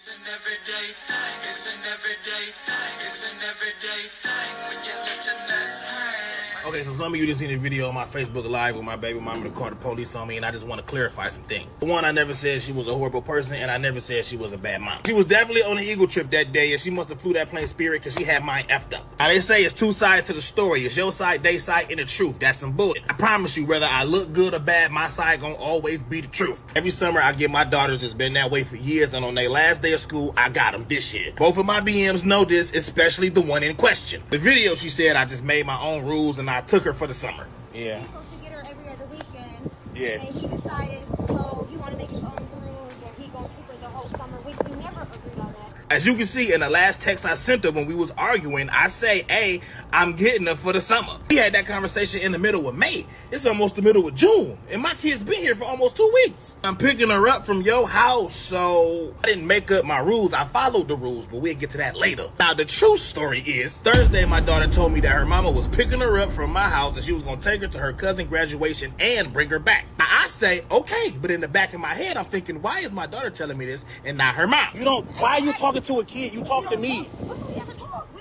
It's an everyday thing. It's an everyday thing. It's an everyday thing when you let your nuts hang. Okay, so some of you just seen a video on my Facebook Live with my baby mama that called the police on me, and I just want to clarify some things. One, I never said she was a horrible person, and I never said she was a bad mom. She was definitely on an eagle trip that day, and she must have flew that plane Spirit because she had mine effed up. Now, they say it's two sides to the story. It's your side, they side, and the truth. That's some bullshit. I promise you, whether I look good or bad, my side gonna always be the truth. Every summer, I get my daughters, it's been that way for years, and on their last day of school, I got them this year. Both of my BMs know this, especially the one in question. The video, she said, I just made my own rules, and I took her for the summer. Yeah. He's supposed to get her every other weekend. Yeah. And he decided, so he want to make his own rules, and he gonna keep her the whole summer. We never agreed on that. As you can see in the last text I sent her when we was arguing, I say, hey, I'm getting her for the summer. We had that conversation in the middle of May. It's almost the middle of June, and my kid's been here for almost 2 weeks. I'm picking her up from your house, so I didn't make up my rules. I followed the rules, but we'll get to that later. Now, the true story is, Thursday, my daughter told me that her mama was picking her up from my house and she was going to take her to her cousin's graduation and bring her back. Now, I say, okay, but in the back of my head, I'm thinking, why is my daughter telling me this and not her mom? You don't, why are you talking to a kid? You talk to me.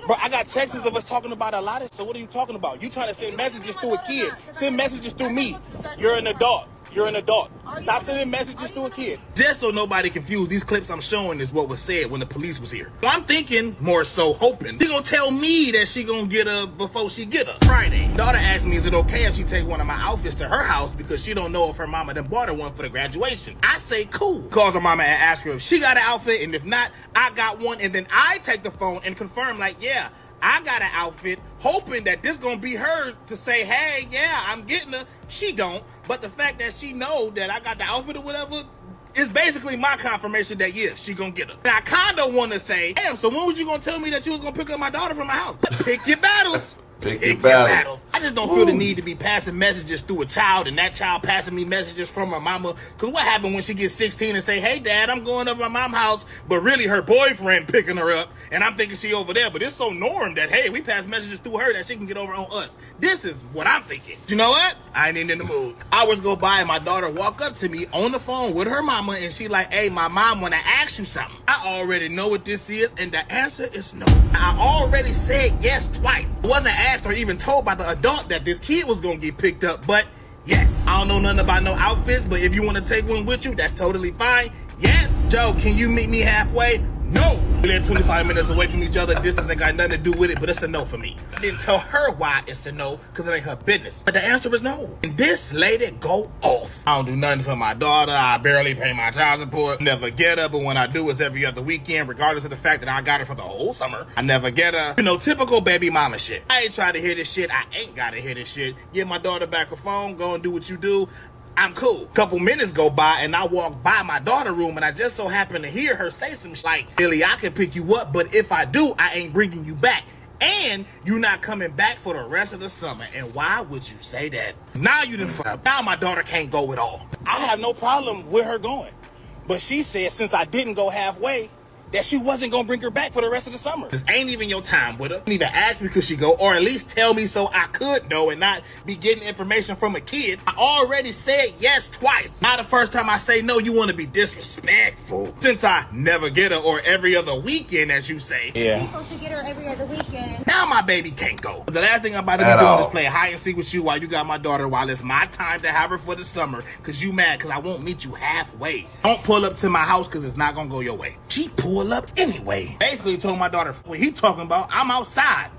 Bro, I got texts of us talking about a lot of, so what are you talking about? You trying to send messages through a kid. Send messages through me. You're an adult. You're an adult. Stop sending messages through a kid. Just so nobody confused, these clips I'm showing is what was said when the police was here. So I'm thinking, more so hoping, she gonna tell me that she gonna get her before she get her. Friday, daughter asked me, is it okay if she take one of my outfits to her house because she don't know if her mama done bought her one for the graduation? I say, cool. Calls her mama and ask her if she got an outfit, and if not, I got one, and then I take the phone and confirm, like, yeah, I got an outfit, hoping that this gonna be her to say, hey, yeah, I'm getting her. She don't, but the fact that she know that I got the outfit or whatever is basically my confirmation that, yeah, she gonna get her. And I kinda wanna say, damn, so when was you gonna tell me that you was gonna pick up my daughter from my house? Pick your battles. Pick your battles. I just don't feel the need to be passing messages through a child and that child passing me messages from her mama. Because what happened when she gets 16 and say, hey, Dad, I'm going over my mom's house, but really her boyfriend picking her up, and I'm thinking she over there. But it's so norm that, hey, we pass messages through her that she can get over on us. This is what I'm thinking. You know what? I ain't even in the mood. Hours go by and my daughter walk up to me on the phone with her mama, and she like, hey, my mom want to ask you something. I already know what this is, and the answer is no. I already said yes twice. I wasn't asked or even told by the adult that this kid was gonna get picked up, but yes. I don't know nothing about no outfits, but if you want to take one with you, that's totally fine. Yes. Joe, can you meet me halfway? No. We live 25 minutes away from each other. Distance ain't got nothing to do with it, but it's a no for me. I didn't tell her why it's a no, because it ain't her business. But the answer is no. And this lady go off. I don't do nothing for my daughter. I barely pay my child support. Never get her, but when I do, it's every other weekend, regardless of the fact that I got her for the whole summer. I never get her. You know, typical baby mama shit. I ain't trying to hear this shit. I ain't gotta hear this shit. Give my daughter back her phone. Go and do what you do. I'm cool. Couple minutes go by and I walk by my daughter's room and I just so happen to hear her say some shit like, Billy, I can pick you up, but if I do, I ain't bringing you back. And you're not coming back for the rest of the summer. And why would you say that? Now you done fucked up. Now my daughter can't go at all. I have no problem with her going. But she said since I didn't go halfway, that she wasn't gonna bring her back for the rest of the summer. This ain't even your time with her. You need to ask me could she go, or at least tell me so I could know and not be getting information from a kid. I already said yes twice. Not the first time I say no, you wanna be disrespectful. Since I never get her, or every other weekend, as you say. Yeah. He's supposed to get her every other weekend. Now my baby can't go. The last thing I'm about to be doing is play hide and seek with you while you got my daughter, while it's my time to have her for the summer, cause you mad cause I won't meet you halfway. Don't pull up to my house cause it's not gonna go your way. She pull up anyway. Basically told my daughter, what he talking about, I'm outside.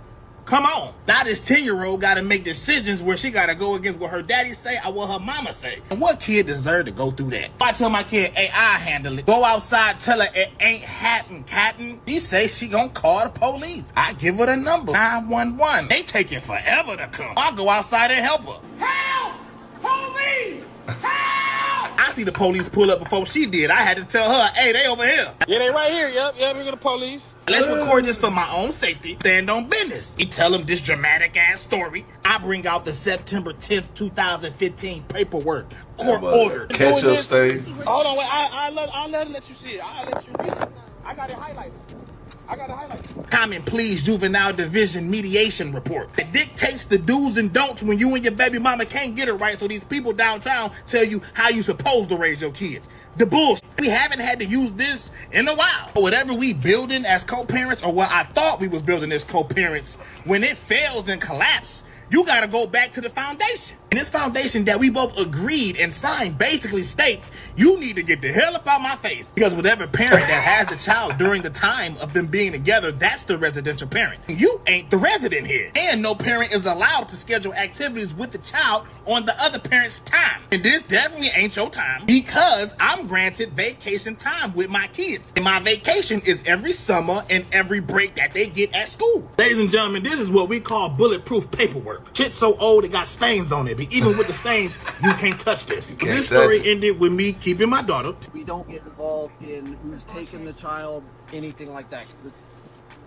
Come on. Now this 10-year-old got to make decisions where she got to go against what her daddy say or what her mama say. And what kid deserve to go through that? If I tell my kid, hey, I handle it. Go outside, tell her it ain't happening, Captain. She say she gonna call the police. I give her the number, 911. They taking forever to come. I'll go outside and help her. Help! Police! Help! I see the police pull up before she did. I had to tell her, hey, they over here. Yeah, they right here. Yep, here go the police. Let's record this for my own safety. Stand on business. You tell them this dramatic ass story. I bring out the September 10th, 2015 paperwork. Court order. Ketchup stain. Hold on, wait. I'll let you see it. I'll let you read it. I got it highlighted. Comment, please, Juvenile Division Mediation Report. It dictates the do's and don'ts when you and your baby mama can't get it right, so these people downtown tell you how you supposed to raise your kids. The bullshit. We haven't had to use this in a while. Whatever we building as co-parents, or what I thought we was building as co-parents, when it fails and collapse, you gotta go back to the foundation. And this foundation that we both agreed and signed basically states, you need to get the hell up out my face. Because whatever parent that has the child during the time of them being together, that's the residential parent. You ain't the resident here. And no parent is allowed to schedule activities with the child on the other parent's time. And this definitely ain't your time, because I'm granted vacation time with my kids. And my vacation is every summer and every break that they get at school. Ladies and gentlemen, this is what we call bulletproof paperwork. Shit's so old it got stains on it. But even with the stains, you can't touch this. This story ended with me keeping my daughter. We don't get involved in who's taking the child, anything like that, because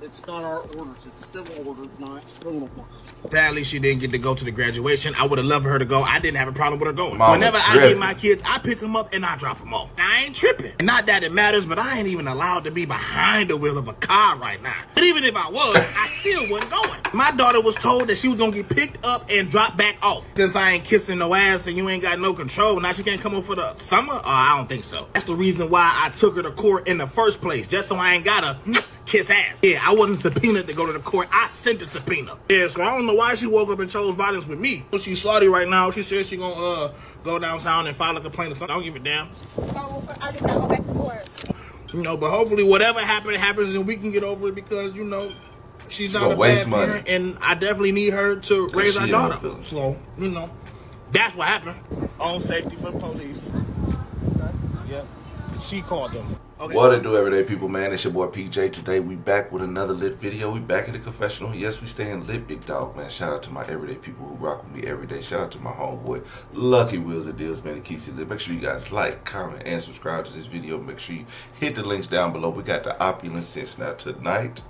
it's not our orders. It's civil orders, not criminal orders. Sadly, she didn't get to go to the graduation. I would have loved for her to go. I didn't have a problem with her going. Mama Whenever I tripping. get my kids, I pick them up and I drop them off. I ain't tripping. And not that it matters, but I ain't even allowed to be behind the wheel of a car right now. But even if I was, I still wasn't going. My daughter was told that she was going to get picked up and dropped back off. Since I ain't kissing no ass and you ain't got no control, now she can't come up for the summer? I don't think so. That's the reason why I took her to court in the first place, just so I ain't gotta kiss ass. Yeah, I wasn't subpoenaed to go to the court. I sent a subpoena. Yeah, so I don't know why she woke up and chose violence with me. But she's salty right now. She said she gonna go downtown and file a complaint or something. I don't give a damn. So I just gotta go back to court. You know, but hopefully whatever happened happens and we can get over it, because, you know, she's not a waste bad money. parent, and I definitely need her to raise our she daughter. in her feelings. So, you know, that's what happened. Own safety for the police. Yep. She called them. Okay. What it do, everyday people, man? It's your boy PJ. Today we back with another lit video. We back in the confessional. Yes, we staying lit, big dog, man. Shout out to my everyday people who rock with me every day. Shout out to my homeboy, Lucky Wheels and Deals, man, and Keezy Lit. Make sure you guys like, comment, and subscribe to this video. Make sure you hit the links down below. We got the Opulence Scents. Now, tonight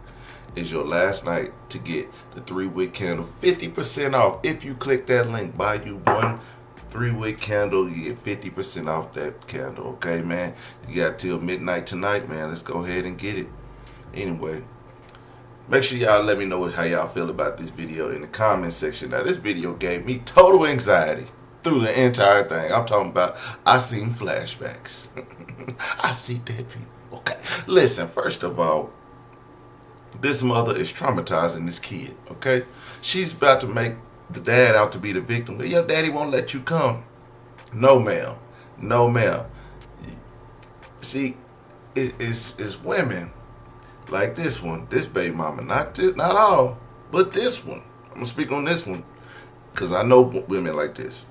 is your last night to get the 3-wick candle 50% off. If you click that link, buy you one 3-wick candle, you get 50% off that candle. Okay, man, you got till midnight tonight, man. Let's go ahead and get it. Anyway, make sure y'all let me know how y'all feel about this video in the comment section. Now, this video gave me total anxiety through the entire thing. I'm talking about, I seen flashbacks. I see dead people. Okay, listen, first of all, this mother is traumatizing this kid. Okay, she's about to make the dad out to be the victim. Your daddy won't let you come. No, ma'am. No, ma'am. See, it's women like this one, this baby mama. Not all, but this one. I'm gonna speak on this one because I know women like this.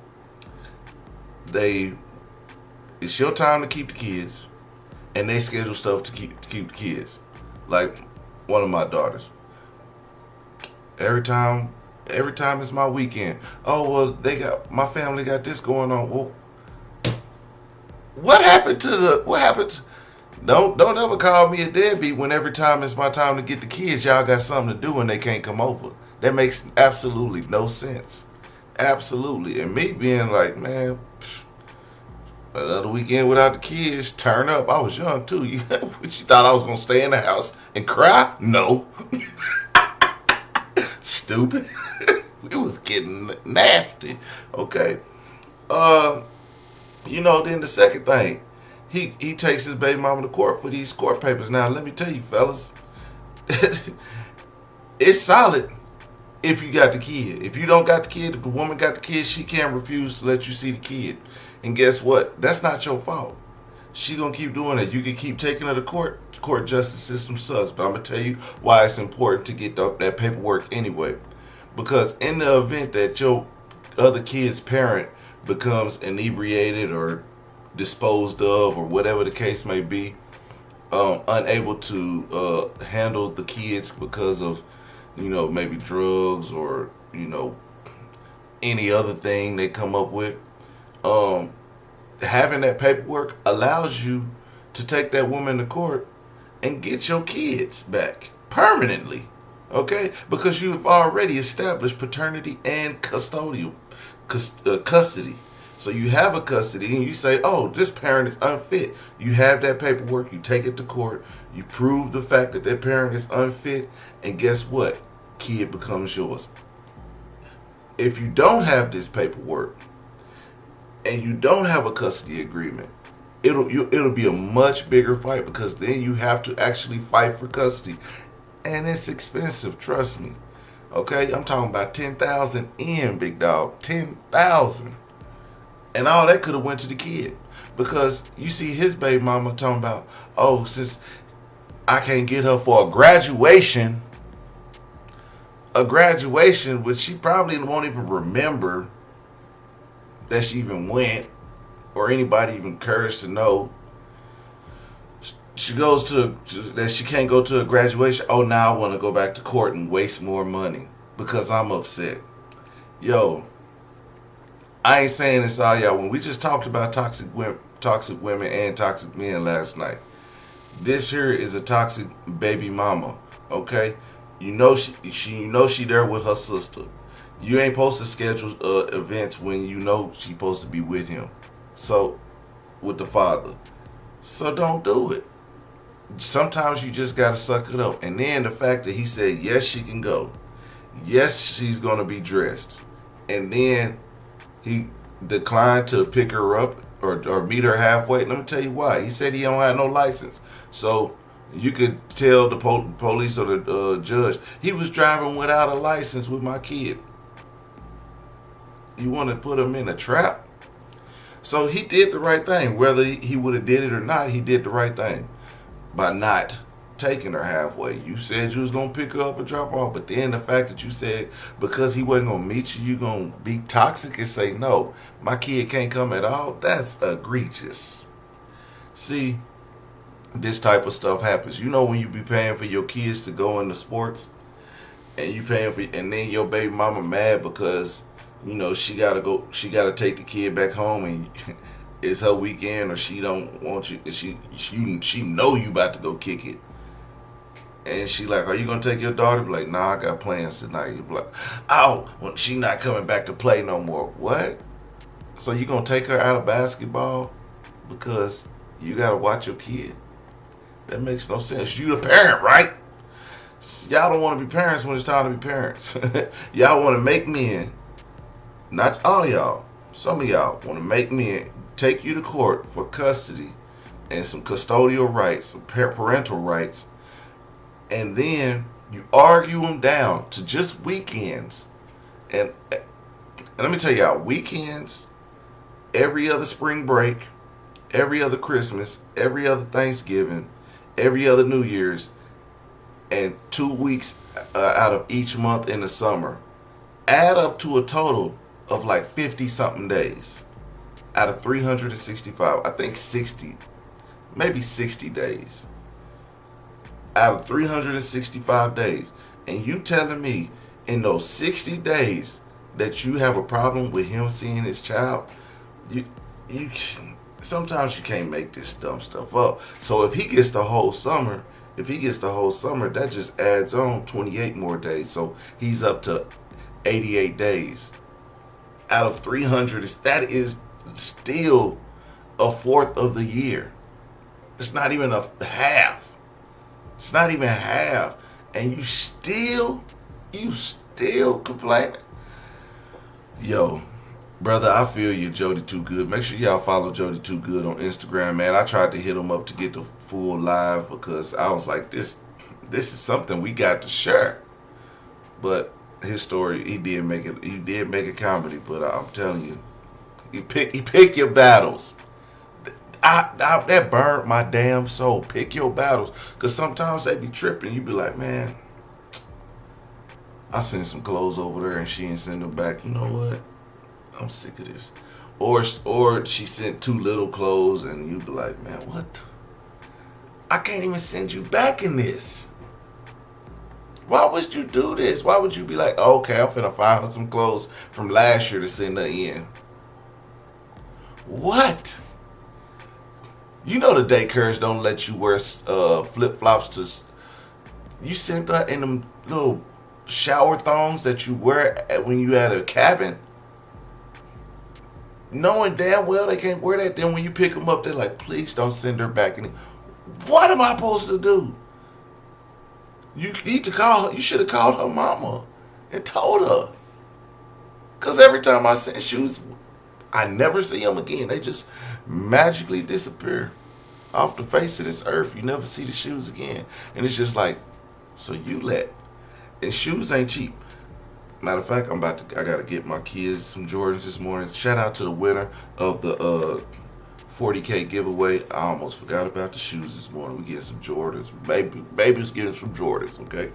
It's your time to keep the kids, and they schedule stuff to keep the kids. Like one of my daughters. Every time it's my weekend. Oh, well, my family got this going on. Well, what happened? Don't ever call me a deadbeat when every time it's my time to get the kids, y'all got something to do and they can't come over. That makes absolutely no sense. Absolutely. And me being like, man, another weekend without the kids, turn up. I was young too. You thought I was gonna stay in the house and cry? No. Stupid. It was getting nasty. Okay. You know, then the second thing, he takes his baby mama to court for these court papers. Now, let me tell you, fellas, it's solid if you got the kid. If you don't got the kid, if the woman got the kid, she can't refuse to let you see the kid. And guess what? That's not your fault. She gonna keep doing it. You can keep taking her to court. The court justice system sucks. But I'm gonna tell you why it's important to get that paperwork anyway. Because in the event that your other kid's parent becomes inebriated or disposed of, or whatever the case may be, unable to handle the kids because of, you know, maybe drugs or, you know, any other thing they come up with, having that paperwork allows you to take that woman to court and get your kids back permanently. Okay, because you have already established paternity and custody. So you have a custody, and you say, oh, this parent is unfit. You have that paperwork, you take it to court, you prove the fact that that parent is unfit, and guess what? Kid becomes yours. If you don't have this paperwork, and you don't have a custody agreement, it'll be a much bigger fight, because then you have to actually fight for custody, and it's expensive. Trust me. Okay, I'm talking about 10,000 in, big dog, 10,000, and all that could have went to the kid, because you see his baby mama talking about, oh, since I can't get her for a graduation, which she probably won't even remember that she even went, or anybody even cares to know. She goes to that she can't go to a graduation. Oh, now I want to go back to court and waste more money because I'm upset. Yo, I ain't saying this all y'all. When we just talked about toxic women and toxic men last night, this here is a toxic baby mama. Okay, you know she there with her sister. You ain't supposed to schedule events when you know she's supposed to be with him. So, with the father. So don't do it. Sometimes you just gotta suck it up. And then the fact that he said yes, she can go. Yes, she's gonna be dressed. And then he declined to pick her up or meet her halfway. Let me tell you why. He said he don't have no license. So you could tell the police or the judge, he was driving without a license with my kid. You want to put him in a trap? So he did the right thing. Whether he would have did it or not, he did the right thing by not taking her halfway. You said you was going to pick her up and drop her off, but then the fact that you said because he wasn't going to meet you, you going to be toxic and say, no, my kid can't come at all, that's egregious. See, this type of stuff happens. You know when you be paying for your kids to go into sports, and you paying for, and then your baby mama mad because you know she gotta take the kid back home, and it's her weekend, or she don't want you. She know you about to go kick it, and she like, are you gonna take your daughter? Be like, nah, I got plans tonight. You be like, oh, well, she not coming back to play no more. What? So you gonna take her out of basketball because you gotta watch your kid? That makes no sense. You the parent, right? Y'all don't want to be parents when it's time to be parents. Y'all want to make men. Not all y'all. Some of y'all want to make men take you to court for custody and some custodial rights, some parental rights, and then you argue them down to just weekends. And let me tell y'all, weekends, every other spring break, every other Christmas, every other Thanksgiving, every other New Year's, and 2 weeks out of each month in the summer add up to a total of like 50 something days out of 365. I think 60, maybe 60 days out of 365 days. And you telling me in those 60 days that you have a problem with him seeing his child? You sometimes you can't make this dumb stuff up. So if he gets the whole summer, that just adds on 28 more days. So he's up to 88 days. Out of 300, that is still a fourth of the year. It's not even a half. It's not even half. And you still complaining. Yo, brother, I feel you, Jody Too Good. Make sure y'all follow Jody Too Good on Instagram, man. I tried to hit him up to get the full live because I was like, this is something we got to share. But his story, he did make a comedy, but I'm telling you, you pick your battles. That burned my damn soul. Pick your battles, because sometimes they be tripping. You be like, man, I sent some clothes over there and she ain't send them back. You know what? I'm sick of this. Or she sent too little clothes and you be like, man, what? I can't even send you back in this. Why would you do this? Why would you be like, oh, okay, I'm finna find some clothes from last year to send her in? What? You know the daycares don't let you wear flip-flops to... You sent her in them little shower thongs that you wear when you at a cabin, knowing damn well they can't wear that. Then when you pick them up, they're like, please don't send her back in. What am I supposed to do? You need to call her. You should have called her mama and told her. Because every time I send shoes, I never see them again. They just magically disappear off the face of this earth. You never see the shoes again. And it's just like, so you let. And shoes ain't cheap. Matter of fact, I gotta get my kids some Jordans this morning. Shout out to the winner of the 40K giveaway. I almost forgot about the shoes this morning. We getting some Jordans. Baby's getting some Jordans, okay?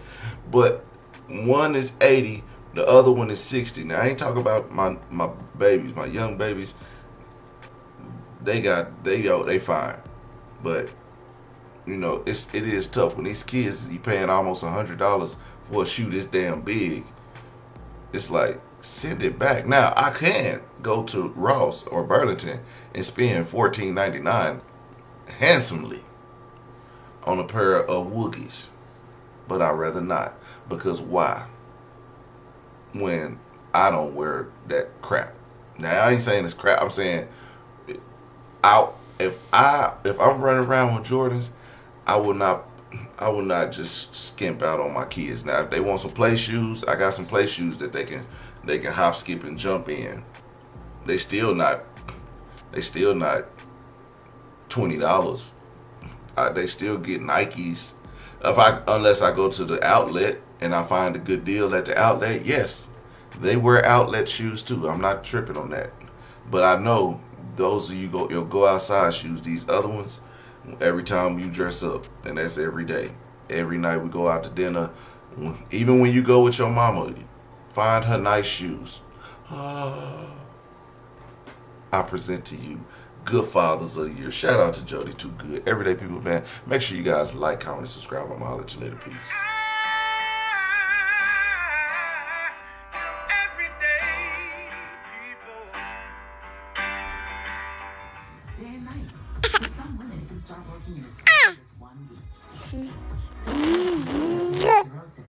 But one is 80, the other one is 60. Now I ain't talking about my babies, my young babies. They fine. But you know, it is tough when these kids, you paying almost $100 for a shoe this damn big. It's like, send it back. Now I can go to Ross or Burlington and spend $14.99 handsomely on a pair of Woogie's, but I'd rather not. Because why? When I don't wear that crap. Now I ain't saying it's crap. I'm saying if I'm running around with Jordans, I will not just skimp out on my kids. Now if they want some play shoes, I got some play shoes that they can hop, skip, and jump in. They still not $20. They still get Nikes. Unless I go to the outlet and I find a good deal at the outlet, yes, they wear outlet shoes too. I'm not tripping on that. But I know those of your go outside shoes, these other ones, every time you dress up, and that's every day. Every night we go out to dinner. Even when you go with your mama, find her nice shoes. I present to you good fathers of the year. Shout out to Jody Too Good. Everyday people, man. Make sure you guys like, comment, and subscribe. I'm all at you later. Peace.